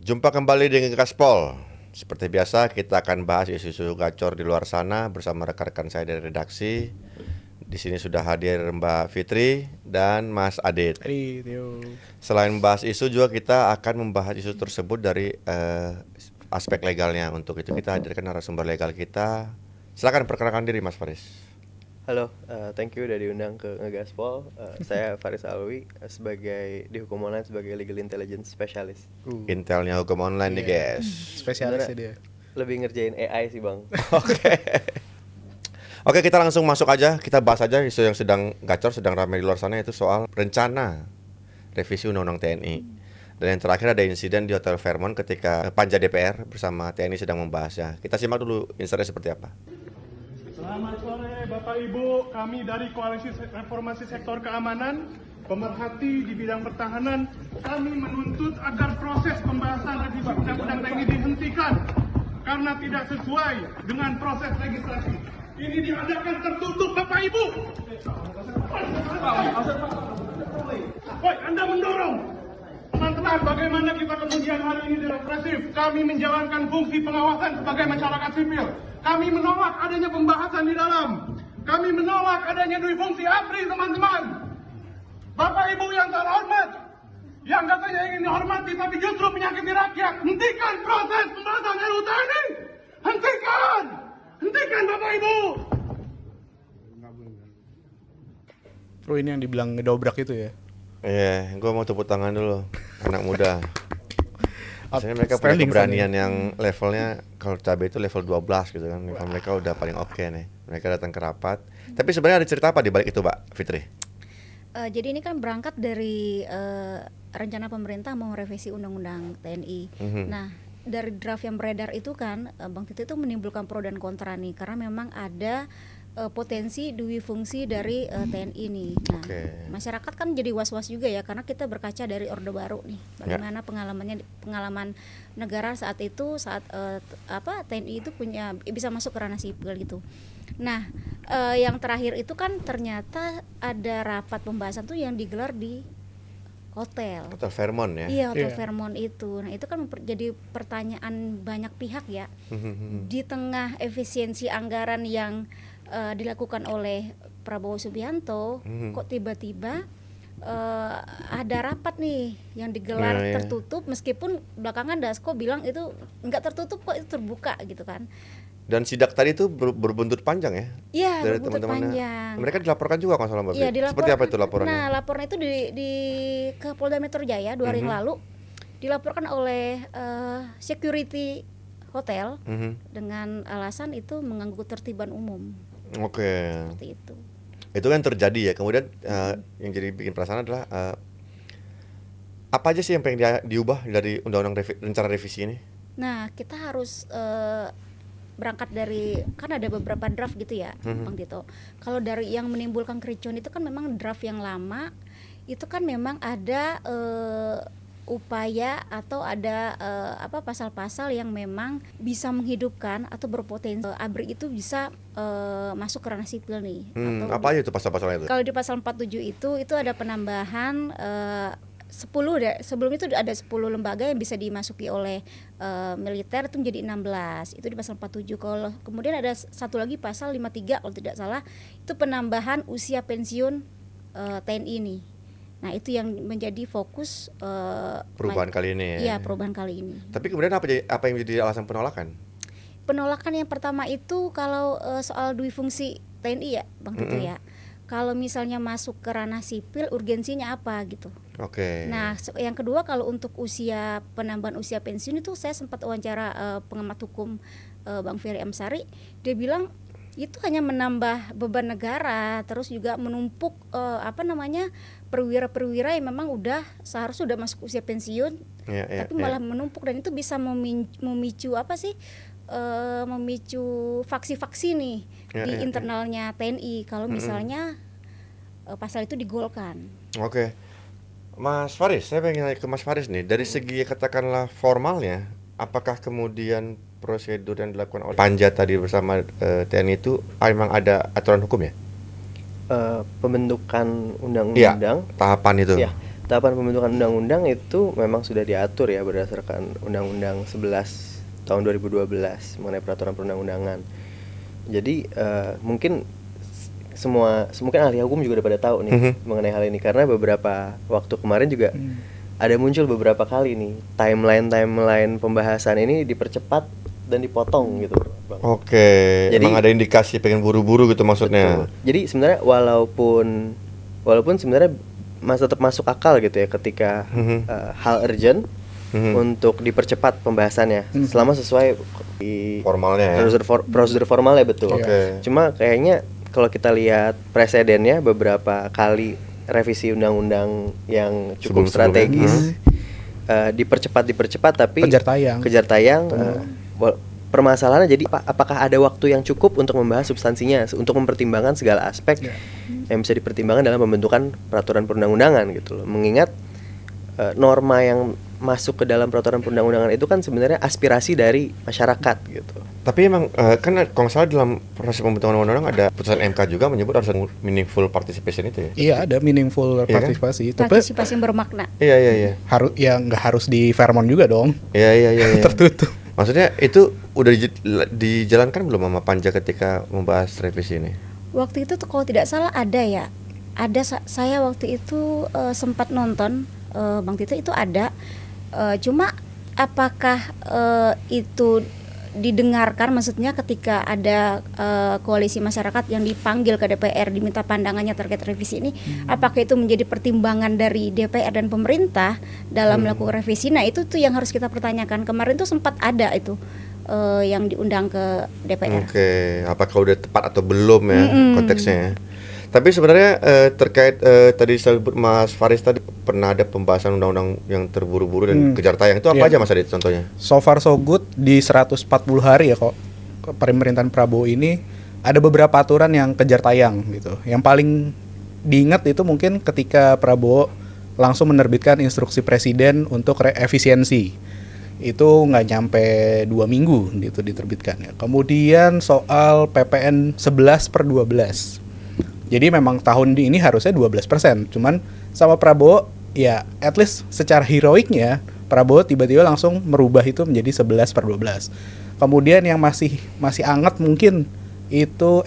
Jumpa kembali dengan Gaspol. Seperti biasa kita akan bahas isu-isu gacor di luar sana bersama rekan-rekan saya dari redaksi. Di sini sudah hadir Mbak Fitri dan Mas Adit. Selain membahas isu juga kita akan membahas isu tersebut dari aspek legalnya. Untuk itu kita hadirkan narasumber legal kita. Silakan perkenalkan diri Mas Faris. Halo, thank you udah diundang ke Ngegaspol. Saya Faris Alwi sebagai di hukum online sebagai legal intelligence specialist. Intelnya hukum online nih guys. Spesialisnya dia. Lebih ngerjain AI sih bang. Oke, kita langsung masuk aja. Kita bahas aja isu yang sedang gacor, sedang ramai di luar sana, itu soal rencana revisi Undang-Undang TNI. Dan yang terakhir ada insiden di Hotel Fairmont ketika Panja DPR bersama TNI sedang membahasnya. Kita simak dulu insertnya seperti apa. Selamat sore Bapak Ibu, kami dari Koalisi Reformasi Sektor Keamanan, pemerhati di bidang pertahanan, kami menuntut agar proses pembahasan revisi Undang-Undang TNI dihentikan karena tidak sesuai dengan proses legislasi. Ini diadakan tertutup Bapak Ibu. Woi, Anda mendorong. Teman-teman, bagaimana kita kemudian hari ini direpresif? Kami menjalankan fungsi pengawasan sebagai masyarakat sipil. Kami menolak adanya pembahasan di dalam. Kami menolak adanya dui fungsi ABRI, teman-teman. Bapak Ibu yang terhormat, yang katanya ingin dihormati tapi justru menyakiti rakyat, hentikan proses pembahasan RUU TNI. Hentikan! Hentikan Bapak Ibu! Bro, ini yang dibilang ngedobrak itu ya. Iya, gue mau tepuk tangan dulu, anak muda. Biasanya mereka punya keberanian yang levelnya, kalau cabai itu level 12 gitu kan. Level mereka udah paling oke nih. Mereka datang ke rapat. Tapi sebenarnya ada cerita apa di balik itu, Mbak Fitri? Jadi ini kan berangkat dari rencana pemerintah mau merevisi Undang-Undang TNI. Nah, dari draft yang beredar itu kan, Bang Tito itu menimbulkan pro dan kontra nih, karena memang ada potensi dui fungsi dari TNI nih. Nah, masyarakat kan jadi was-was juga ya, karena kita berkaca dari Orde Baru nih, bagaimana pengalaman negara saat itu, saat TNI itu bisa masuk ke ranah sipil gitu. Nah, yang terakhir itu kan ternyata ada rapat pembahasan tuh yang digelar di Hotel Fairmont ya? Iya, Hotel Fairmont itu. Nah, itu kan jadi pertanyaan banyak pihak ya. Di tengah efisiensi anggaran yang dilakukan oleh Prabowo Subianto, kok tiba-tiba ada rapat nih yang digelar tertutup, meskipun belakangan Dasko bilang itu nggak tertutup kok, itu terbuka gitu kan. Dan sidak tadi itu berbuntut panjang ya? Iya, dari berbuntut panjang. Mereka dilaporkan juga kalau salah Mbak. Iya, Seperti apa itu laporannya? Nah, laporan itu ke Polda Metro Jaya 2 hari yang lalu dilaporkan oleh security hotel dengan alasan itu mengganggu ketertiban umum. Oke. Seperti itu. Itu kan terjadi ya. Kemudian yang jadi bikin perasaan adalah apa aja sih yang pengen diubah dari undang-undang rencana revisi ini? Nah, kita harus berangkat dari, kan ada beberapa draft gitu ya, Bang Tito. Kalau dari yang menimbulkan kericuan itu kan memang draft yang lama, itu kan memang ada upaya atau ada pasal-pasal yang memang bisa menghidupkan atau berpotensi ABRI itu bisa masuk ke ranah sipil nih. Apa aja itu pasal-pasalnya itu? Kalau di pasal 47 itu ada penambahan 10 sebelum itu ada 10 lembaga yang bisa dimasuki oleh militer, itu menjadi 16. Itu di pasal 47. Kalau kemudian ada satu lagi pasal 53 kalau tidak salah, itu penambahan usia pensiun TNI nih. Nah, itu yang menjadi fokus perubahan kali ini ya. Iya, perubahan kali ini. Tapi kemudian apa yang menjadi alasan penolakan? Penolakan yang pertama itu kalau soal dui fungsi TNI ya, Bang Tito ya. Kalau misalnya masuk ke ranah sipil, urgensinya apa gitu. Nah, yang kedua kalau untuk penambahan usia pensiun itu saya sempat wawancara pengamat hukum Bang Ferry Amsari, dia bilang itu hanya menambah beban negara, terus juga menumpuk perwira-perwira yang memang seharusnya sudah masuk usia pensiun, tapi malah menumpuk, dan itu bisa memicu memicu faksi-faksi nih di internalnya TNI kalau misalnya pasal itu digolkan. Oke. Mas Faris, saya pengen nanya ke Mas Faris nih, dari segi katakanlah formalnya, apakah kemudian prosedur yang dilakukan oleh Panja tadi bersama TNI itu memang ada aturan hukum ya? Pembentukan undang-undang. Tahapan itu. Ya, tahapan pembentukan undang-undang itu memang sudah diatur ya berdasarkan Undang-Undang 11 tahun 2012 mengenai peraturan perundang-undangan. Jadi mungkin mungkin ahli hukum juga udah pada tahu nih mengenai hal ini, karena beberapa waktu kemarin juga ada muncul beberapa kali nih timeline pembahasan ini dipercepat dan dipotong gitu, Bang. Oke, Jadi- emang ada indikasi pengen buru-buru gitu maksudnya. Betul. Jadi sebenarnya walaupun sebenarnya tetap masuk akal gitu ya ketika hal urgent untuk dipercepat pembahasannya selama sesuai di Formalnya ya. prosedur formalnya, betul. Oke. Cuma kayaknya kalau kita lihat presidennya beberapa kali revisi undang-undang yang cukup Sebelum-sebelumnya. strategis dipercepat tapi Kejar tayang. permasalahannya jadi apakah ada waktu yang cukup untuk membahas substansinya, untuk mempertimbangkan segala aspek yang bisa dipertimbangkan dalam pembentukan peraturan perundang-undangan gitu loh. Mengingat norma yang masuk ke dalam peraturan perundang-undangan itu kan sebenarnya aspirasi dari masyarakat gitu. Tapi emang kan kalau nggak salah dalam proses pembentukan undang-undang ada putusan MK juga menyebut harus meaningful participation itu ya. Iya, ada meaningful Iya kan? partisipasi. Tapi Partisipasi yang bermakna. Iya. nggak harus di Fairmont juga dong. Iya. Tertutup. Maksudnya itu udah dijalankan belum sama Panja ketika membahas revisi ini? Waktu itu tuh kalau tidak salah ada ya. Saya waktu itu sempat nonton Bang Tito itu ada. Cuma apakah itu didengarkan, maksudnya ketika ada koalisi masyarakat yang dipanggil ke DPR diminta pandangannya terkait revisi ini, apakah itu menjadi pertimbangan dari DPR dan pemerintah dalam melakukan revisi? Nah itu tuh yang harus kita pertanyakan. Kemarin tuh sempat ada itu yang diundang ke DPR. Oke, apakah udah tepat atau belum ya konteksnya ya? Tapi sebenarnya terkait tadi sebut Mas Faris tadi pernah ada pembahasan undang-undang yang terburu-buru dan kejar tayang itu apa Iya. aja Mas Adit contohnya? So far so good di 140 hari ya kok pemerintahan Prabowo ini ada beberapa aturan yang kejar tayang gitu. Yang paling diingat itu mungkin ketika Prabowo langsung menerbitkan instruksi presiden untuk efisiensi. Itu nggak nyampe 2 minggu gitu diterbitkan ya. Kemudian soal PPN 11/12. Jadi memang tahun ini harusnya 12%. Cuman sama Prabowo ya at least secara heroiknya Prabowo tiba-tiba langsung merubah itu menjadi 11/12. Kemudian yang masih anget mungkin itu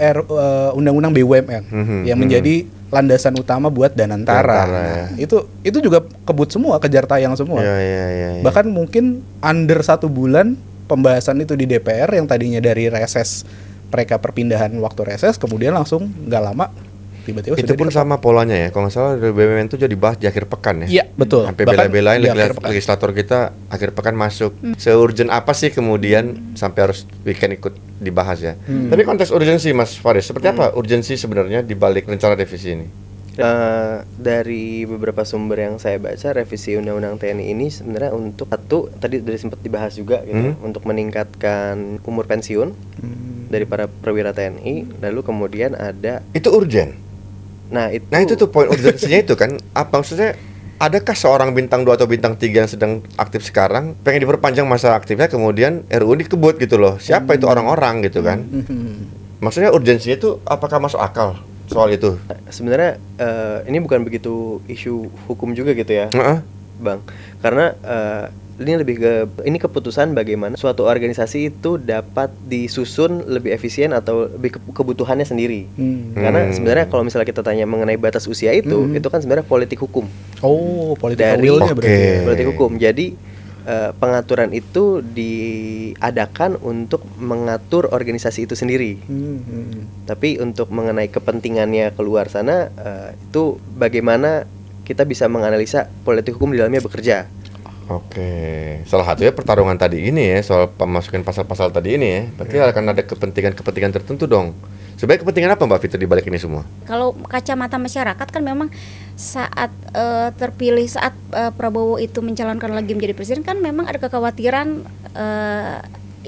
undang-undang BUMN yang menjadi landasan utama buat Danantara. Nah, itu juga kebut semua, kejar tayang semua. Iya. Bahkan mungkin under 1 bulan pembahasan itu di DPR yang tadinya dari reses mereka perpindahan waktu reses, kemudian langsung nggak lama tiba-tiba Itu pun sama polanya ya, kalau nggak salah dari BUMN itu jadi bahas di akhir pekan ya. Iya, betul. Sampai Bahkan bela-belain di akhir pekan. legislator kita akhir pekan masuk. Se-urgent apa sih kemudian sampai harus weekend ikut dibahas ya. Tapi konteks urgensi Mas Faris, seperti apa urgensi sebenarnya di balik rencana revisi ini? Dari beberapa sumber yang saya baca, revisi Undang-Undang TNI ini sebenarnya untuk tadi sempat dibahas juga gitu, untuk meningkatkan umur pensiun dari para perwira TNI. Lalu kemudian ada Itu urgent. Nah itu tuh poin urgensinya itu kan. Apa maksudnya? Adakah seorang bintang 2 atau bintang 3 yang sedang aktif sekarang pengen diperpanjang masa aktifnya kemudian RUU dikebut gitu loh. Siapa itu orang-orang gitu kan? Maksudnya urgensinya itu apakah masuk akal soal itu? sebenarnya ini bukan begitu isu hukum juga gitu ya, Heeh. Bang. Karena ini lebih ke keputusan bagaimana suatu organisasi itu dapat disusun lebih efisien atau lebih kebutuhannya sendiri. Karena sebenarnya kalau misalnya kita tanya mengenai batas usia itu kan sebenarnya politik hukum. Oh, political Dari- will-nya berarti. Oke. Politik hukum. Jadi pengaturan itu diadakan untuk mengatur organisasi itu sendiri. Tapi untuk mengenai kepentingannya keluar sana itu bagaimana kita bisa menganalisa politik hukum di dalamnya bekerja. Oke, salah satunya pertarungan tadi ini ya, soal pemasukan pasal-pasal tadi ini ya. Berarti akan ada kepentingan tertentu dong. Sebenarnya kepentingan apa Mbak Fitri di balik ini semua? Kalau kacamata masyarakat kan memang saat terpilih, saat Prabowo itu mencalonkan lagi menjadi presiden kan memang ada kekhawatiran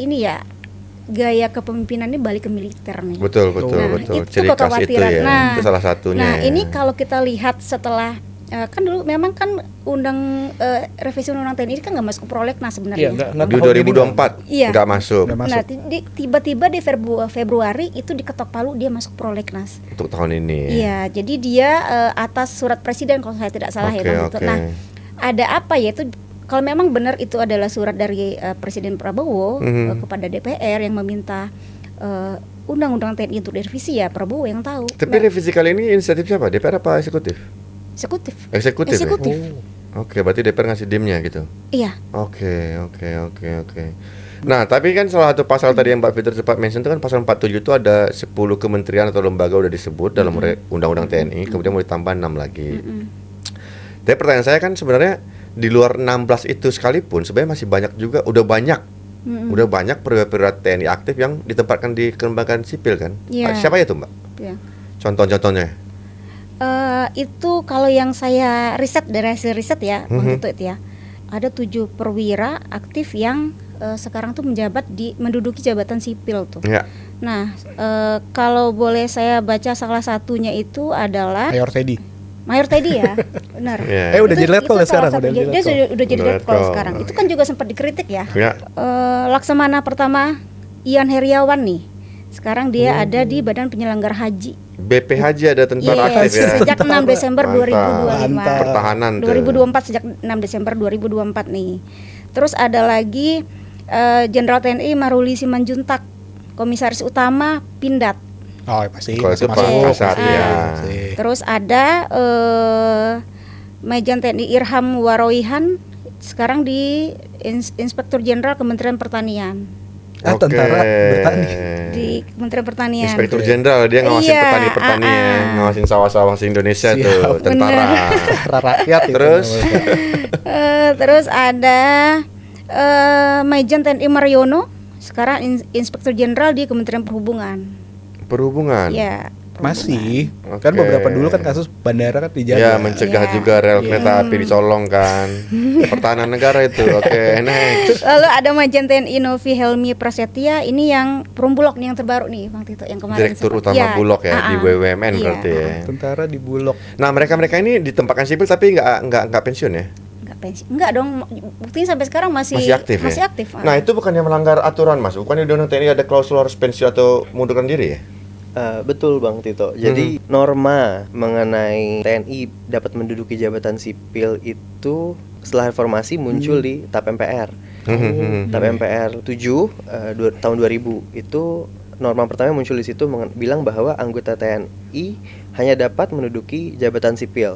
ini ya, gaya kepemimpinannya balik ke militer nih. Betul. Nah, itu Ciri khas itu kekhawatiran. ya. Nah, Itu salah satunya. Nah, ya. ini kalau kita lihat setelah Kan dulu memang kan revisi undang-undang TNI ini kan nggak masuk ke prolegnas sebenarnya. Nggak Di tahun ini 2024 Iya. nggak masuk Nggak masuk. Nah, tiba-tiba di Februari itu diketok palu dia masuk prolegnas. untuk tahun ini. Iya, jadi dia atas surat presiden kalau saya tidak salah ya Oke, Bang Tito. oke. Nah, ada apa ya itu kalau memang benar itu adalah surat dari Presiden Prabowo kepada DPR yang meminta undang-undang TNI untuk direvisi, ya Prabowo yang tahu. Tapi revisi kali ini inisiatif siapa? DPR apa eksekutif? Eksekutif. Eksekutif. Ya? Eksekutif. Oke, berarti DPR ngasih dimnya gitu. Iya. Oke. Nah, tapi kan salah satu pasal tadi yang Mbak Fitri sempat mention itu kan pasal 47 itu ada 10 kementerian atau lembaga udah disebut dalam undang-undang TNI, kemudian mau ditambah 6 lagi. Tapi pertanyaan saya kan sebenarnya di luar 16 itu sekalipun sebenarnya masih banyak juga, udah banyak perwira-perwira TNI aktif yang ditempatkan di kelembagaan sipil kan. Iya. Siapa ya itu, Mbak? Iya. Contoh-contohnya. Itu kalau yang saya riset dari hasil riset ya, Bang Tito itu ya, ada 7 perwira aktif yang sekarang tuh menduduki jabatan sipil tuh. Ya. Nah, kalau boleh saya baca salah satunya itu adalah Mayor Teddy. ya, benar. Ya. Udah jadi letkol ya salah sekarang, satu. udah jadi Dia udah jadi Udah letkol letkol. sekarang. Itu kan juga sempat dikritik ya. Ya. Laksamana pertama Ian Heriawan nih. Sekarang dia ada di Badan Penyelenggara Haji. BP Haji ada tentara aktif ya. Sejak 6 Desember Mantap. 2025. Pertahanan tuh. 2024 sejak 6 Desember 2024 nih. Terus ada lagi Jenderal TNI Maruli Simanjuntak, Komisaris Utama Pindad. Oh, masih. Kalau itu masuk. Pak Kasat ya. Masih. Terus ada Majen TNI Irham Waroihan, sekarang di Inspektur Jenderal Kementerian Pertanian. Tentara bertani. Di Kementerian Pertanian. Inspektur Jenderal dia ngawasin Iya, petani-petani ya, ngawasin sawah-sawah Indonesia Siap. tuh, tentara. Rakyat itu Terus? namanya. Terus ada Majen TNI Mariono, sekarang Inspektur Jenderal di Kementerian Perhubungan. Perhubungan. Ya. Masih. Oke. Kan beberapa dulu kan kasus bandara kan dijaga. Ya, mencegah Iya. juga rel kereta api dicolong kan. Pertahanan negara itu. Oke, next. Lalu ada Majen TNI Novi Helmi Prasetya, ini yang Perumbulok nih yang terbaru nih Bang Tito yang kemarin. Direktur sempat- utama Bulog ya di BUMN Iya, berarti ya. Tentara di Bulog. Nah, mereka ini ditempatkan sipil tapi nggak pensiun ya? Nggak pensiun. Enggak dong, buktinya sampai sekarang masih Aktif ya? Masih aktif. Nah, itu bukannya melanggar aturan, Mas? Bukannya di Undang-Undang TNI ada klausul harus pensiun atau mundurkan diri ya? Betul Bang Tito. Jadi norma mengenai TNI dapat menduduki jabatan sipil itu setelah reformasi muncul di TAP MPR. TAP MPR 7 tahun 2000 itu norma pertama muncul di situ bilang bahwa anggota TNI hanya dapat menduduki jabatan sipil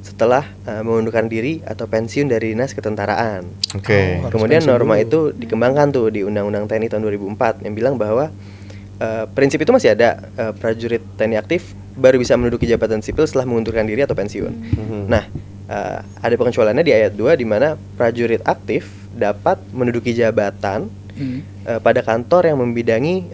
setelah mengundurkan diri atau pensiun dari dinas ketentaraan. Oke. Harus Kemudian pensiun norma dulu. itu dikembangkan tuh di Undang-Undang TNI tahun 2004 yang bilang bahwa prinsip itu masih ada, prajurit TNI aktif baru bisa menduduki jabatan sipil setelah mengundurkan diri atau pensiun. Nah, ada pengecualiannya di ayat 2 di mana prajurit aktif dapat menduduki jabatan pada kantor yang membidangi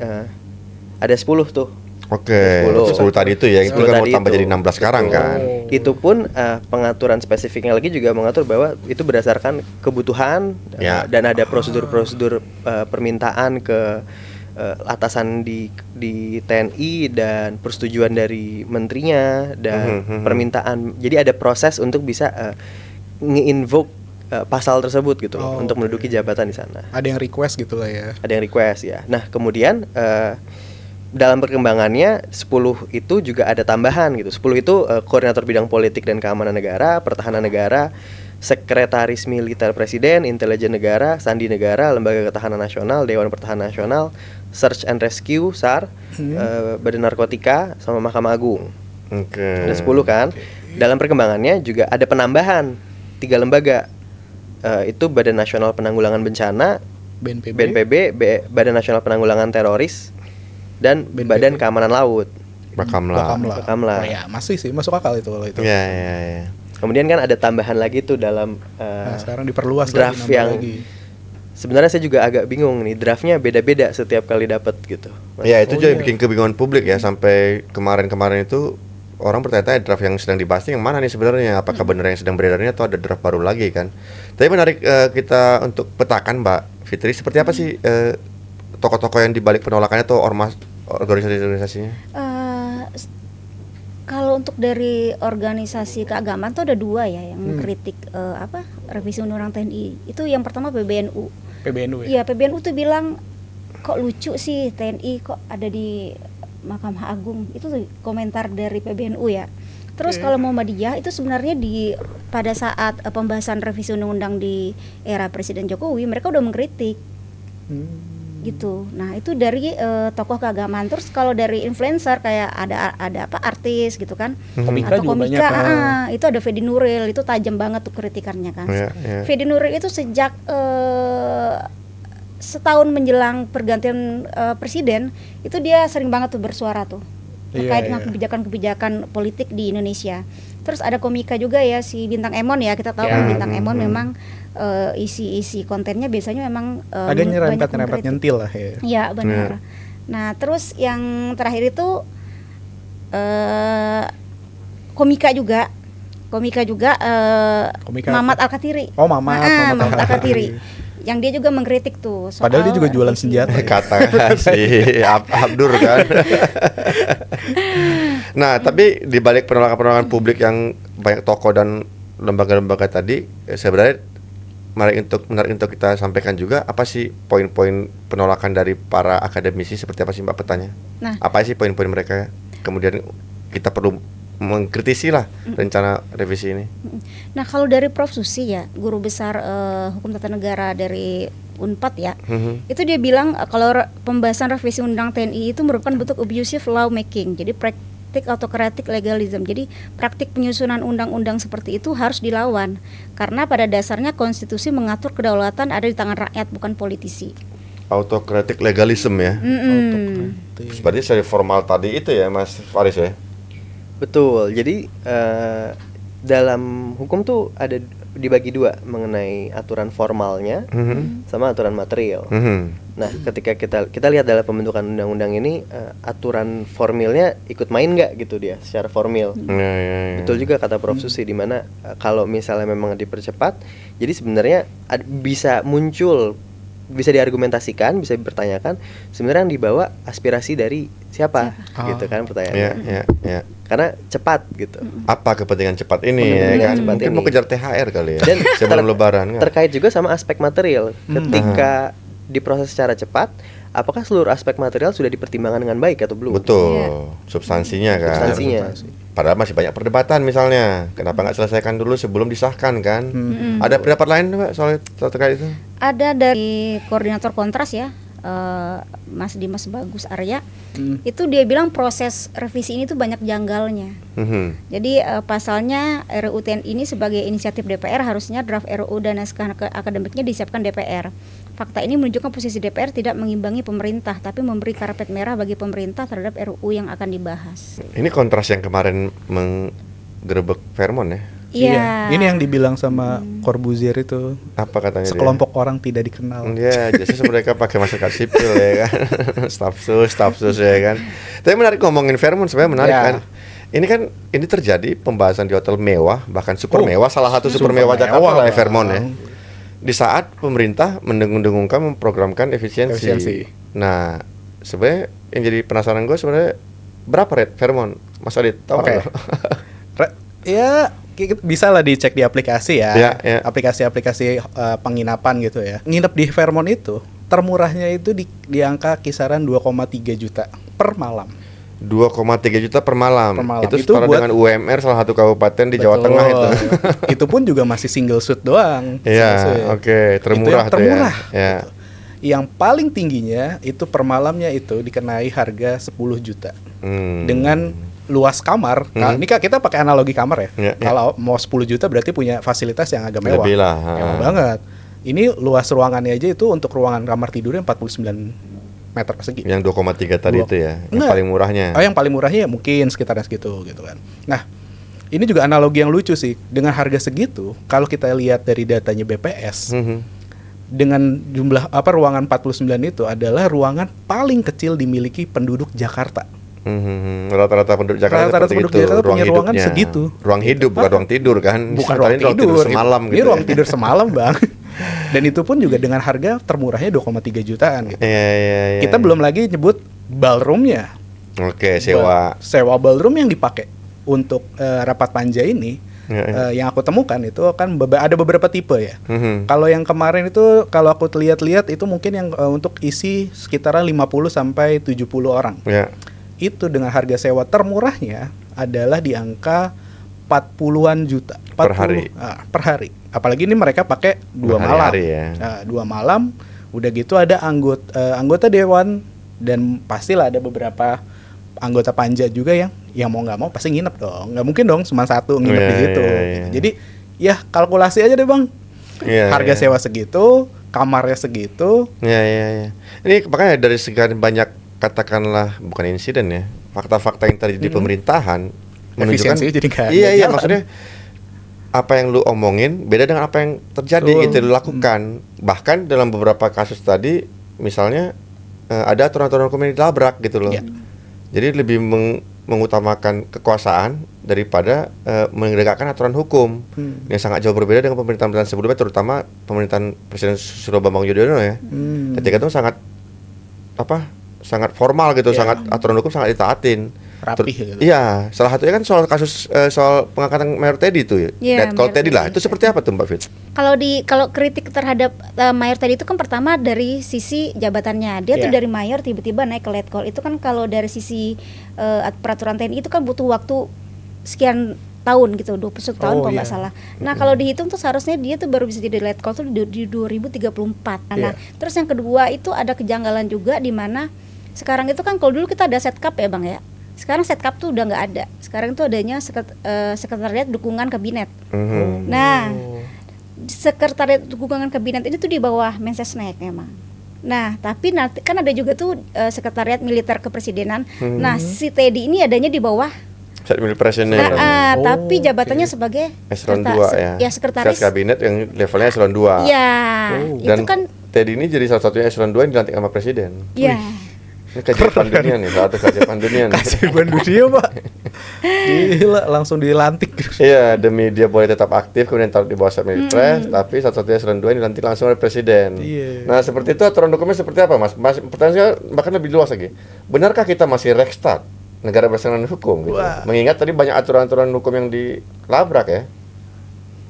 ada 10 tuh. Oke, 10 tadi itu ya, itu 10 kan mau tadi tambah itu. jadi 16 sekarang kan. Itu pun pengaturan spesifiknya lagi juga mengatur bahwa itu berdasarkan kebutuhan Ya. dan ada prosedur-prosedur permintaan ke atasan di TNI dan persetujuan dari menterinya dan permintaan. Jadi ada proses untuk bisa nge-invoke pasal tersebut gitu Oh, untuk menduduki jabatan di sana. Ada yang request gitu lah ya. Ada yang request ya. Nah, kemudian dalam perkembangannya 10 itu juga ada tambahan gitu. 10 itu koordinator bidang politik dan keamanan negara, pertahanan negara, sekretaris militer presiden, intelijen negara, sandi negara, lembaga ketahanan nasional, dewan pertahanan nasional, search and rescue SAR, badan narkotika, sama Mahkamah Agung. Oke. Ada 10 kan. Dalam perkembangannya juga ada penambahan 3 lembaga. Itu Badan Nasional Penanggulangan Bencana, BNPB, Badan Nasional Penanggulangan Teroris, dan BNPB. Badan Keamanan Laut. Bakamla. Bakamla. Oh, ya, masih sih masuk akal itu kalau itu. Ya. Kemudian kan ada tambahan lagi tuh dalam Nah, sekarang diperluas draft lagi, nambah yang lagi. sebenarnya saya juga agak bingung nih, draftnya beda-beda setiap kali dapat gitu. Ya, itu Oh, juga iya. bikin kebingungan publik ya, sampai kemarin-kemarin itu orang bertanya-tanya draft yang sedang dibahas ini yang mana nih sebenarnya, apakah benar yang sedang beredar ini atau ada draft baru lagi kan. Tapi menarik kita untuk petakan Mbak Fitri, seperti apa sih tokoh-tokoh yang dibalik penolakannya atau ormas organisasi-organisasinya? Kalau untuk dari organisasi keagamaan tuh ada 2 ya yang mengkritik revisi Undang-Undang TNI. Itu yang pertama PBNU. PBNU ya. Iya, PBNU tuh bilang kok lucu sih TNI kok ada di Mahkamah Agung. Itu tuh komentar dari PBNU ya. Terus kalau Muhammadiyah itu sebenarnya pada saat pembahasan revisi undang-undang di era Presiden Jokowi mereka udah mengkritik. Gitu. Nah, itu dari tokoh keagamaan. Terus kalau dari influencer kayak ada artis gitu kan. Komika Atau juga komika, banyak. itu ada Fedi Nuril, itu tajam banget tuh kritikannya kan. Fedi Nuril itu sejak setahun menjelang pergantian presiden, itu dia sering banget tuh bersuara tuh terkait dengan kebijakan-kebijakan politik di Indonesia. Terus ada komika juga ya si Bintang Emon ya, kita tahu kan Bintang Emon memang isi kontennya biasanya memang agak banyak nyerempet nyentil lah ya. Iya benar. Nah terus yang terakhir itu komika juga Mamat Al-Katiri. Oh Mamat Al-Katiri. Yang dia juga mengkritik tuh soal padahal dia juga jualan senjata. Kata si Abdur kan. Nah, tapi di balik penolakan publik yang banyak tokoh dan lembaga-lembaga tadi, sebenarnya menarik untuk kita sampaikan juga apa sih poin-poin penolakan dari para akademisi, seperti apa sih Mbak petanya? Nah, apa sih poin-poin mereka? Kemudian kita perlu mengkritisi lah rencana revisi ini. Nah, kalau dari Prof Susi ya, guru besar hukum tata negara dari Unpad ya, itu dia bilang kalau pembahasan revisi undang TNI itu merupakan bentuk abusive lawmaking, jadi praktik autokratik legalism. Jadi praktik penyusunan undang-undang seperti itu harus dilawan karena pada dasarnya konstitusi mengatur kedaulatan ada di tangan rakyat bukan politisi. Autokratik legalism ya. Seperti secara formal tadi itu ya Mas Faris ya. Betul. Jadi dalam hukum tuh ada dibagi 2 mengenai aturan formalnya sama aturan material. Nah, ketika kita lihat dalam pembentukan undang-undang ini aturan formilnya ikut main nggak gitu dia secara formil. Betul juga kata Prof Susi di mana kalau misalnya memang dipercepat, jadi sebenarnya bisa diargumentasikan, bisa dipertanyakan sebenarnya yang dibawa aspirasi dari siapa? Gitu kan pertanyaannya. Karena cepat gitu. Apa kepentingan cepat ini ya kan? Mungkin mau kejar THR kali ya. Dan sebelum lebaran kan? Terkait juga sama aspek material. Ketika diproses secara cepat, apakah seluruh aspek material sudah dipertimbangkan dengan baik atau belum? Betul. Substansinya kan. Padahal masih banyak perdebatan misalnya. Kenapa nggak selesaikan dulu sebelum disahkan kan? Ada pendapat lain Mbak soal terkait itu? Ada dari koordinator kontras ya, Mas Dimas Bagus Arya. Itu dia bilang proses revisi ini tuh banyak janggalnya. Jadi pasalnya RUU TNI ini sebagai inisiatif DPR, harusnya draft RUU dan naskah akademiknya disiapkan DPR. Fakta ini menunjukkan posisi DPR tidak mengimbangi pemerintah, tapi memberi karpet merah bagi pemerintah terhadap RUU yang akan dibahas. Ini kontras yang kemarin menggerebek Vermont ya? Iya. Ini yang dibilang sama Corbuzier itu. Apa katanya? Sekelompok orang tidak dikenal. Iya, jadi mereka pakai masyarakat sipil ya kan. Staf sus ya kan. Tapi menarik ngomongin Vermont, sebenarnya menarik kan. Ini terjadi pembahasan di hotel mewah, bahkan super mewah, salah satu super mewah Jakarta lah Vermont ya. Di saat pemerintah mendengung-dengungkan memprogramkan efisiensi. Nah, sebenarnya yang jadi penasaran gue sebenarnya berapa rate Vermont? Mas Adit tahu nggak? Ya bisa lah dicek di aplikasi ya. Aplikasi-aplikasi penginapan gitu ya. Nginep di Vermont itu termurahnya itu di angka kisaran 2,3 juta per malam. 2,3 juta per malam. Itu setara dengan UMR salah satu kabupaten di Jawa Tengah itu. Itu pun juga masih single suite doang. Iya, oke, termurah itu yang termurah. Ya. Yang paling tingginya itu per malamnya itu dikenai harga 10 juta. Dengan luas kamar. Nah, ini Kak, kita pakai analogi kamar ya. Kalau mau 10 juta berarti punya fasilitas yang agak mewah. Lebih lah. Mewah banget. Ini luas ruangannya aja itu untuk ruangan kamar tidurnya 49 meter persegi. Yang 2,3 tadi itu ya, yang paling murahnya. Yang paling murahnya mungkin sekitaran segitu gitu kan. Nah, ini juga analogi yang lucu sih. Dengan harga segitu, kalau kita lihat dari datanya BPS, dengan jumlah ruangan 49 itu adalah ruangan paling kecil dimiliki penduduk Jakarta. Rata-rata penduduk Jakarta seperti itu. Ruang ruangan segitu. Ruang hidup bukan ruang tidur kan? Bukan ruang tidur semalam gitu. Ini ruang tidur semalam, Bang. Dan itu pun juga dengan harga termurahnya 2,3 jutaan gitu. Kita belum lagi nyebut ballroomnya. Oke, sewa ballroom yang dipakai untuk rapat panja ini Ya, yang aku temukan itu kan ada beberapa tipe ya. Mhm. Kalau yang kemarin itu kalau aku lihat-lihat itu mungkin yang untuk isi sekitaran 50 sampai 70 orang. Ya. Itu dengan harga sewa termurahnya adalah di angka 40-an juta 40, Per hari. Per hari. Apalagi ini mereka pakai 2 malam. Berhari-hari ya. Nah, 2 malam udah gitu ada anggota dewan dan pastilah ada beberapa anggota panja juga yang mau nggak mau pasti nginep dong. Nggak mungkin dong cuma satu nginep di situ. Gitu. Jadi ya kalkulasi aja deh bang. Iya, Harga iya. sewa segitu, kamarnya segitu. Ya. Ini makanya dari sekian banyak katakanlah bukan insiden ya, fakta-fakta yang terjadi di pemerintahan menunjukkan Efisiensinya jadi nggak iya jalan. maksudnya apa yang lu omongin beda dengan apa yang terjadi Betul. gitu lu lakukan. Bahkan dalam beberapa kasus tadi misalnya ada aturan-aturan hukum yang dilabrak gitu loh. Iya. Jadi lebih mengutamakan kekuasaan daripada menegakkan aturan hukum yang sangat jauh berbeda dengan pemerintahan sebelumnya, terutama pemerintahan Presiden Susilo Bambang Yudhoyono ya. Ketika itu sangat formal gitu, Iya. sangat aturan hukum sangat ditaatin. Rapih gitu. Iya, salah satunya kan soal kasus soal pengangkatan Mayor Teddy itu ya. Iya, Kalau Mayor Teddy lah, Teddy. itu seperti apa tuh Mbak Fit? Kalau kritik terhadap mayor tadi itu kan pertama dari sisi jabatannya. Dia tuh Iya. dari mayor tiba-tiba naik ke letkol. Itu kan kalau dari sisi peraturan TNI itu kan butuh waktu sekian tahun gitu, 21 tahun Oh, kalau nggak iya. salah. Nah, kalau dihitung tuh seharusnya dia tuh baru bisa jadi letkol tuh di 2034. Nah, Iya. terus yang kedua itu ada kejanggalan juga di mana sekarang itu kan kalau dulu kita ada setkap ya, Bang ya. Sekarang setkap tuh udah nggak ada. Sekarang tuh adanya sekretariat dukungan kabinet. Mhm. Nah, sekretariat dukungan kabinet ini tuh di bawah Mensesnek memang. Nah, tapi nanti kan ada juga tuh sekretariat militer kepresidenan. Nah, si Teddy ini adanya di bawah. Saat milih presiden Nah, Oh, tapi jabatannya oke. sebagai eselon sekreta- 2 ya. Ya, sekretaris. Kabinet yang levelnya eselon 2. Ya, Dan itu kan Teddy ini jadi salah satunya eselon 2 yang dilantik sama presiden. ya. Ini keajaiban dunia nih, salah satu keajaiban dunia nih. Keajaiban dunia pak. Gila langsung dilantik. Iya, demi dia boleh tetap aktif kemudian taruh di bawah Satpol tapi satu-satunya eselon 2 ini dilantik langsung oleh presiden. Iya. Nah, seperti itu aturan hukumnya seperti apa, Mas? Pertanyaan saya bahkan lebih luas lagi. Benarkah kita masih Rechtsstaat, negara berdasarkan hukum gitu? Wah. Mengingat tadi banyak aturan-aturan hukum yang dilabrak ya.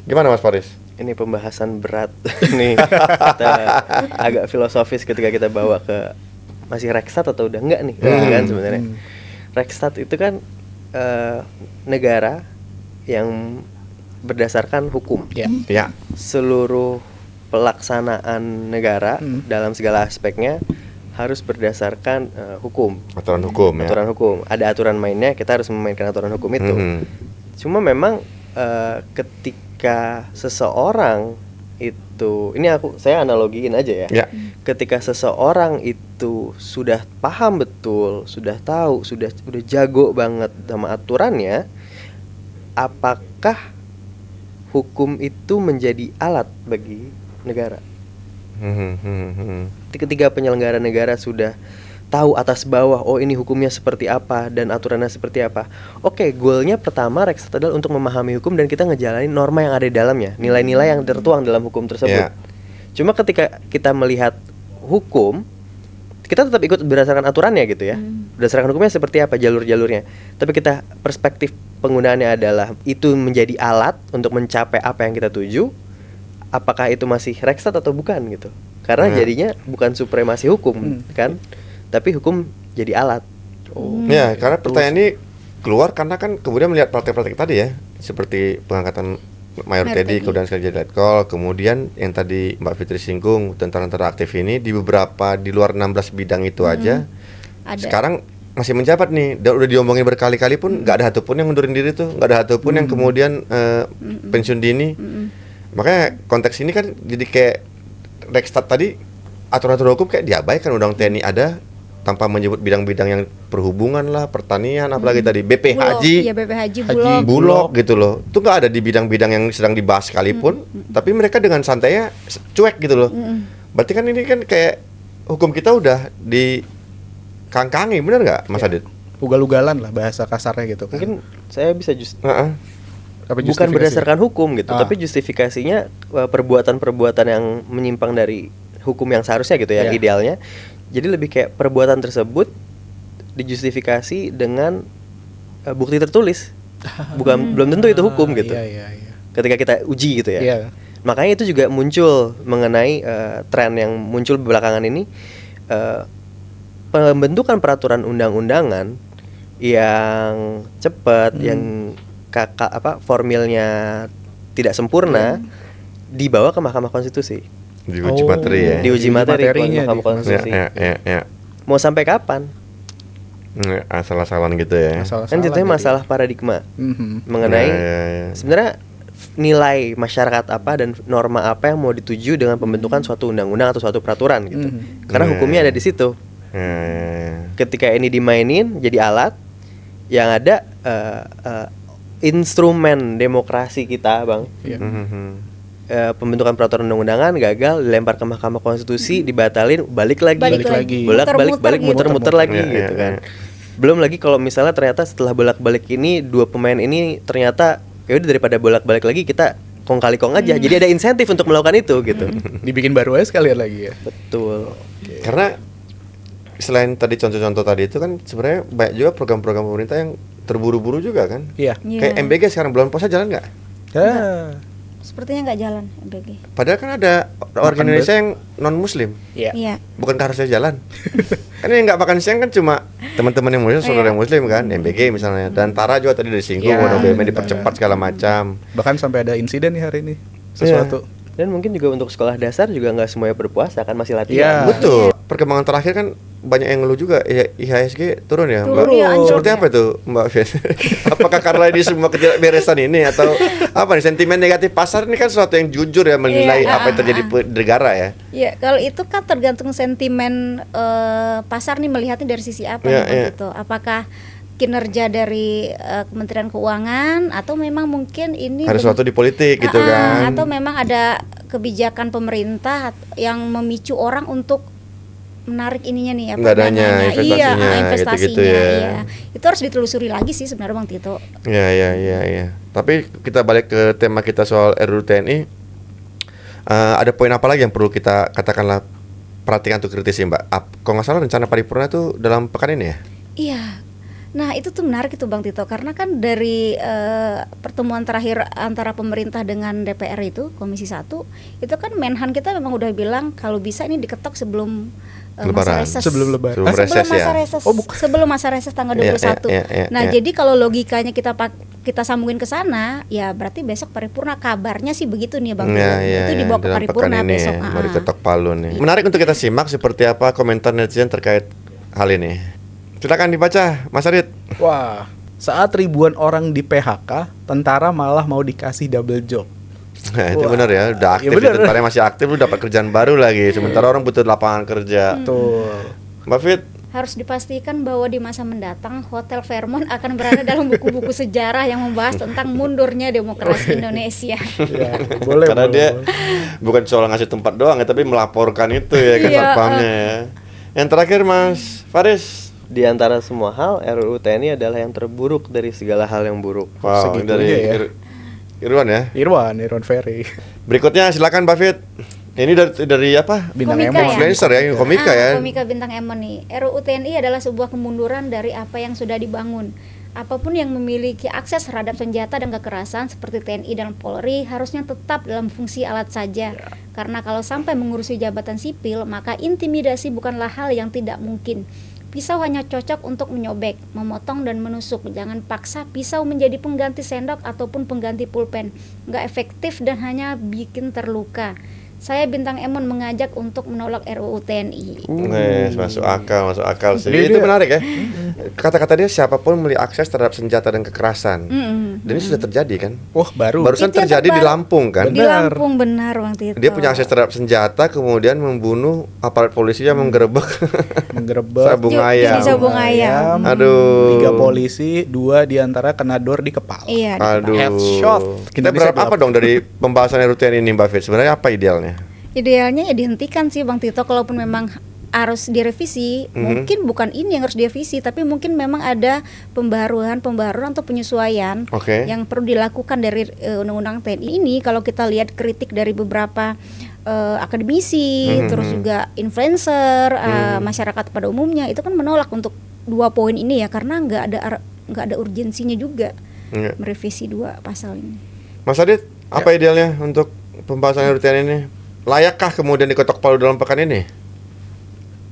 Gimana Mas Faris? Ini pembahasan berat. Nih kita agak filosofis ketika kita bawa ke masih Rechtsstaat atau udah enggak nih kan sebenarnya. Rechtsstaat itu kan negara yang berdasarkan hukum. Ya. Ya. Seluruh pelaksanaan negara dalam segala aspeknya harus berdasarkan hukum. Aturan hukum ya. Aturan hukum. Ada aturan mainnya, kita harus memainkan aturan hukum itu. Mhm. Cuma memang ketika seseorang itu, ini saya analogiin aja ya. Ya. Ketika seseorang itu sudah paham betul, sudah tahu, sudah jago banget sama aturannya, apakah hukum itu menjadi alat bagi negara? Ketika penyelenggara negara sudah tahu atas bawah, oh ini hukumnya seperti apa dan aturannya seperti apa. Oke, goalnya pertama Rechtsstaat adalah untuk memahami hukum dan kita ngejalanin norma yang ada di dalamnya, nilai-nilai yang tertuang dalam hukum tersebut. Ya. Cuma ketika kita melihat hukum, kita tetap ikut berdasarkan aturannya gitu ya. Berdasarkan hukumnya seperti apa, jalur-jalurnya. Tapi kita perspektif penggunaannya adalah itu menjadi alat untuk mencapai apa yang kita tuju. Apakah itu masih Rechtsstaat atau bukan gitu? Karena jadinya bukan supremasi hukum kan, tapi hukum jadi alat. Ya, karena pertanyaan ini keluar karena kan kemudian melihat praktek-praktek tadi ya, seperti pengangkatan Mayor Teddy, kemudian sekali jadi letkol, kemudian yang tadi Mbak Fitri singgung tentara-tentara aktif ini di beberapa di luar 16 bidang itu aja. Ada. Sekarang masih menjabat nih, dan udah diomongin berkali-kali pun nggak ada satupun yang ngundurin diri tuh, nggak ada satupun yang kemudian pensiun dini. Makanya konteks ini kan jadi kayak Rechtsstaat tadi, aturan-aturan hukum kayak diabaikan. Undang TNI ada tanpa menyebut bidang-bidang yang perhubungan lah, pertanian, apalagi tadi BP Bulog, Haji, iya BP Haji, Haji, Bulog. Bulog gitu loh. Itu nggak ada di bidang-bidang yang sedang dibahas sekalipun, tapi mereka dengan santainya cuek gitu loh. Berarti kan ini kan kayak hukum kita udah dikangkangi, bener nggak Mas Adit? Ugal-ugalan lah bahasa kasarnya gitu kan. Mungkin saya bisa Heeh. Apa bukan justifikasi? berdasarkan hukum gitu, Ah. tapi justifikasinya perbuatan-perbuatan yang menyimpang dari hukum yang seharusnya gitu ya, Ya. idealnya. Jadi lebih kayak perbuatan tersebut dijustifikasi dengan bukti tertulis. belum tentu itu hukum gitu. Iya. Ketika kita uji gitu ya. Iya. Makanya itu juga muncul mengenai tren yang muncul belakangan ini, pembentukan peraturan undang-undangan yang cepat, yang formilnya tidak sempurna, dibawa ke Mahkamah Konstitusi. Diuji materi ya. Diuji materi ke materinya Mahkamah Konstitusi. Ya. Mau sampai kapan? Asal-asalan gitu ya. Kan jatuhnya masalah paradigma mengenai Ya. sebenarnya nilai masyarakat apa dan norma apa yang mau dituju dengan pembentukan suatu undang-undang atau suatu peraturan gitu. Karena hukumnya ada di situ. Ya. Ketika ini dimainin jadi alat yang ada instrumen demokrasi kita, Bang. Iya. Pembentukan peraturan undang-undangan gagal, dilempar ke Mahkamah Konstitusi, dibatalin, balik lagi, Balik lagi. bolak-balik, Muter-muter muter-muter gitu. lagi Ya, gitu ya, kan. ya. Belum lagi kalau misalnya ternyata setelah bolak-balik ini dua pemain ini ternyata ya udah daripada bolak-balik lagi kita kong kali kong aja. Jadi ada insentif untuk melakukan itu gitu. Dibikin baru aja sekalian lagi ya. Betul. Karena selain tadi contoh-contoh tadi itu kan sebenarnya banyak juga program-program pemerintah yang terburu-buru juga kan. Iya. Kayak MBG sekarang bulan puasa jalan nggak? Sepertinya nggak jalan MBG. Padahal kan ada warga Indonesia yang non Muslim. Iya. Iya. Bukankah harusnya jalan? Kan yang nggak makan siang kan cuma teman-teman yang Muslim, saudara yang Muslim kan, MBG misalnya. Dan Tara juga tadi disinggung, Iya, BUMN dipercepat segala macam. Bahkan sampai ada insiden nih hari ini. Sesuatu. Dan mungkin juga untuk sekolah dasar juga nggak semuanya berpuasa kan, masih Iya. latihan. Betul. Perkembangan terakhir kan banyak yang ngeluh juga IHSG turun ya, Turun, Mbak. iya, anjlok Seperti ya. apa itu, Mbak Fiat? Apakah karena ini semua ketidakberesan ini atau apa nih sentimen negatif pasar ini kan sesuatu yang jujur ya menilai Iya, apa yang terjadi di negara ya. Ya, kalau itu kan tergantung sentimen pasar nih melihatnya dari sisi apa Iya, nih, Bang iya. Tito. Apakah kinerja dari Kementerian Keuangan atau memang mungkin ini Ada sesuatu di politik gitu kan. atau memang ada kebijakan pemerintah yang memicu orang untuk menarik ininya nih apa Dananya, dananya. investasinya, Iya, investasinya gitu-gitu ya. iya. Itu harus ditelusuri lagi sih sebenarnya Bang Tito. Ya. Tapi kita balik ke tema kita soal RUU TNI. Ada poin apa lagi yang perlu kita katakanlah perhatikan untuk kritisi, Mbak? Kalau nggak salah rencana paripurna itu dalam pekan ini ya? Iya. Nah itu tuh menarik itu Bang Tito, karena kan dari pertemuan terakhir antara pemerintah dengan DPR itu Komisi 1 itu kan Menhan kita memang udah bilang kalau bisa ini diketok sebelum masa Lebaran. reses. Sebelum Lebaran. Sebelum reses masa ya? reses. Oh, bukan. Sebelum masa reses tanggal 21. Nah Iya. jadi kalau logikanya kita sambungin ke sana, ya berarti besok paripurna, kabarnya sih begitu nih Bang Tito. Itu dibawa ke dalam paripurna pekan ini besok. ya, mau diketok palu nih. Menarik untuk kita simak seperti apa komentar netizen terkait hal ini. Silakan dibaca, Mas Arit. Wah, saat ribuan orang di PHK, tentara malah mau dikasih double job. Nah, itu Wah. benar ya, udah aktif, Iya, benar. tentaranya masih aktif, lu dapat kerjaan baru lagi. Sementara orang butuh lapangan kerja. Tuh. Mbak Fit, Harus dipastikan bahwa di masa mendatang Hotel Fairmont akan berada dalam buku-buku sejarah yang membahas tentang mundurnya demokrasi Indonesia. Ya, boleh. karena boleh, dia boleh. bukan soal ngasih tempat doang ya, tapi melaporkan itu ya ke Iya, satpamnya ya. Yang terakhir Mas Faris. Di antara semua hal, RUU TNI adalah yang terburuk dari segala hal yang buruk. Wow, Segitunya dari ya. Irwan ya. Irwan Ferry. Berikutnya silakan Mbak Fit. Ini dari apa? Bintang Komika Emon. ya? Influencer ya, komika ya. Komika Bintang Emon nih. RUU TNI adalah sebuah kemunduran dari apa yang sudah dibangun. Apapun yang memiliki akses terhadap senjata dan kekerasan seperti TNI dan Polri harusnya tetap dalam fungsi alat saja. Karena kalau sampai mengurusi jabatan sipil, maka intimidasi bukanlah hal yang tidak mungkin. Pisau hanya cocok untuk menyobek, memotong dan menusuk. Jangan paksa pisau menjadi pengganti sendok ataupun pengganti pulpen. Nggak efektif dan hanya bikin terluka. Saya Bintang Emon mengajak untuk menolak RUU TNI. Masuk akal sih. Dia- Itu dia- menarik ya. Kata-kata dia siapapun memiliki akses terhadap senjata dan kekerasan. Dan ini sudah terjadi kan? Wah, baru. Barusan Itu yang terjadi di terbaru. Lampung kan? Di Benar. Lampung benar Bang Tito. Dia punya akses terhadap senjata, kemudian membunuh aparat polisi yang menggerebek Menggerebek sabung Ju- ayam. jadi sabung ayam. Aduh. 3 polisi, 2 diantara kena dor di kepala. Iya. Aduh. Headshot. Kita berharap apa dong dari pembahasan RUU TNI ini Mbak Fit? Sebenarnya apa idealnya? Idealnya ya dihentikan sih Bang Tito, kalaupun memang harus direvisi, mungkin bukan ini yang harus direvisi, tapi mungkin memang ada pembaruan atau penyesuaian Oke. yang perlu dilakukan dari undang-undang TNI ini. Kalau kita lihat kritik dari beberapa akademisi, terus juga influencer, masyarakat pada umumnya itu kan menolak untuk 2 poin ini ya, karena nggak ada urgensinya juga. Iya. merevisi 2 pasal ini. Mas Adit, apa idealnya untuk pembahasan RUU TNI ini? Layakkah kemudian diketok palu dalam pekan ini?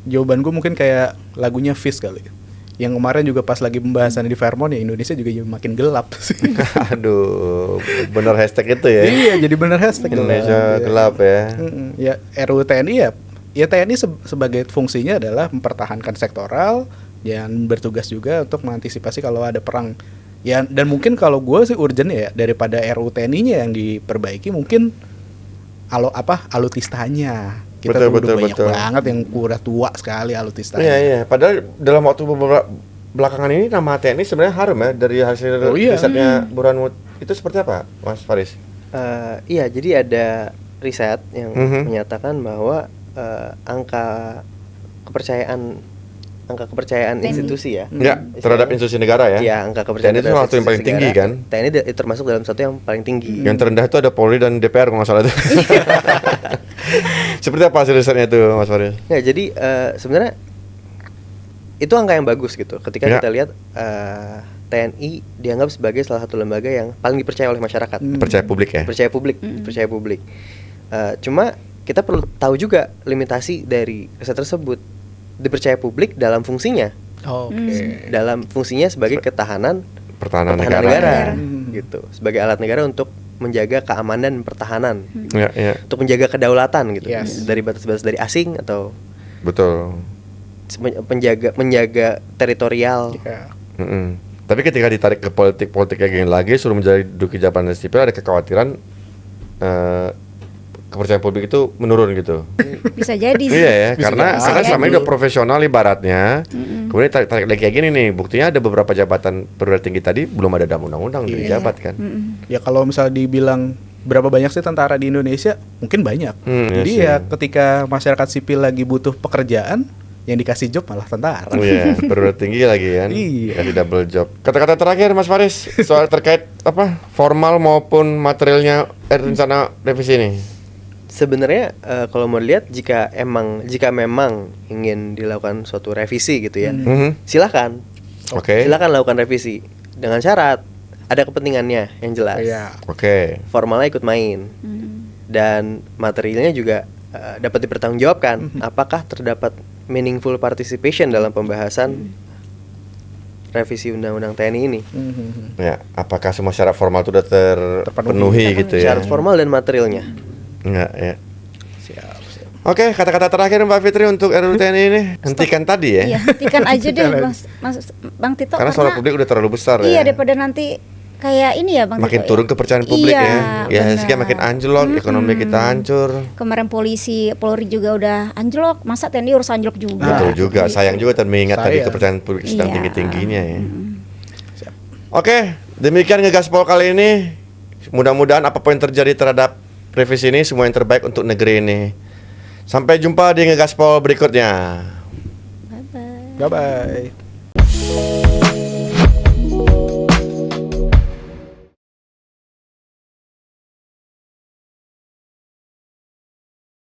Jawaban gue mungkin kayak lagunya Fish kali. Yang kemarin juga pas lagi pembahasan di Fairmont ya, Indonesia juga makin gelap sih. Aduh, bener hashtag itu ya. Iya, jadi bener hashtag Indonesia gelap ya. Ya RUU TNI ya TNI sebagai fungsinya adalah mempertahankan sektoral dan bertugas juga untuk mengantisipasi kalau ada perang. Ya, dan mungkin kalau gue sih urgent ya, daripada RUU TNI-nya yang diperbaiki, mungkin alutistanya. Kita Betul, tuh udah banyak betul. banget yang udah tua sekali alutistanya. Iya, iya. Padahal dalam waktu beberapa belakangan ini nama TNI sebenarnya harum ya, dari hasil Oh, iya. risetnya Burhanuddin. Itu seperti apa, Mas Faris? Iya, jadi ada riset yang Mhm. menyatakan bahwa angka kepercayaan TNI. institusi ya. Ya, terhadap institusi negara ya. Iya, angka kepercayaan TNI itu terhadap salah satu yang paling institusi tinggi negara. kan. TNI termasuk dalam satu yang paling tinggi. Yang terendah itu ada Polri dan DPR kalau nggak salah itu. Seperti apa hasil risetnya itu, Mas Faris? Ya, jadi sebenarnya itu angka yang bagus gitu. Ketika Ya. kita lihat TNI dianggap sebagai salah satu lembaga yang paling dipercaya oleh masyarakat. Percaya publik ya. Percaya publik, percaya publik. Cuma kita perlu tahu juga limitasi dari riset tersebut. Dipercaya publik dalam fungsinya, Oke. dalam fungsinya sebagai pertahanan Pertahanan negara, negara. gitu, sebagai alat negara untuk menjaga keamanan dan pertahanan, Ya, ya. untuk menjaga kedaulatan gitu, Yes. dari batas-batas dari asing atau Betul. menjaga teritorial. Ya. Mm-mm. Tapi ketika ditarik ke politik kayak gini lagi, suruh menjadi duki jabatan sipil, ada kekhawatiran kepercayaan publik itu menurun gitu. Bisa jadi sih. Iya ya, Bisa karena jadi. selama ini udah profesional ibaratnya. Kemudian tarik lagi kayak gini nih, buktinya ada beberapa jabatan perwira tinggi tadi belum ada dalam undang-undang Iya. dijabat kan. Ya kalau misalnya dibilang berapa banyak sih tentara di Indonesia, mungkin banyak. Jadi iya ya sih. ketika masyarakat sipil lagi butuh pekerjaan, yang dikasih job malah tentara. Oh iya, perwira tinggi lagi kan. Iya. Kasih double job. Kata-kata terakhir Mas Faris soal terkait apa formal maupun materialnya rencana revisi ini. Sebenarnya kalau mau lihat jika memang ingin dilakukan suatu revisi gitu ya, Mhm. silakan. Oke. Silakan lakukan revisi dengan syarat ada kepentingannya yang jelas. Iya. Oke. Formalnya ikut main dan materialnya juga dapat dipertanggungjawabkan. Apakah terdapat meaningful participation dalam pembahasan revisi undang-undang TNI ini? Ya, apakah semua syarat formal itu udah terpenuhi gitu ya? Syarat formal dan materialnya. Enggak ya. Siap. Oke, kata-kata terakhir Mbak Fitri untuk RUU TNI ini hentikan tadi ya. Iya, hentikan aja deh Bang Tito, Karena suara publik udah terlalu besar iya, ya. daripada nanti kayak ini ya Bang Makin Tito, turun kepercayaan publik iya, ya. Ya, benar. sehingga makin anjlok, ekonomi kita hancur. Kemarin Polri juga udah anjlok, masa TNI harus anjlok juga. Betul juga, sayang juga dan mengingat tadi Sayang. kepercayaan publik sedang Iya. tinggi-tingginya ya. Oke, demikian Ngegaspol kali ini. Mudah-mudahan apapun yang terjadi terhadap revisi ini semua yang terbaik untuk negeri ini. Sampai jumpa di Ngegaspol berikutnya. Bye-bye. Bye bye.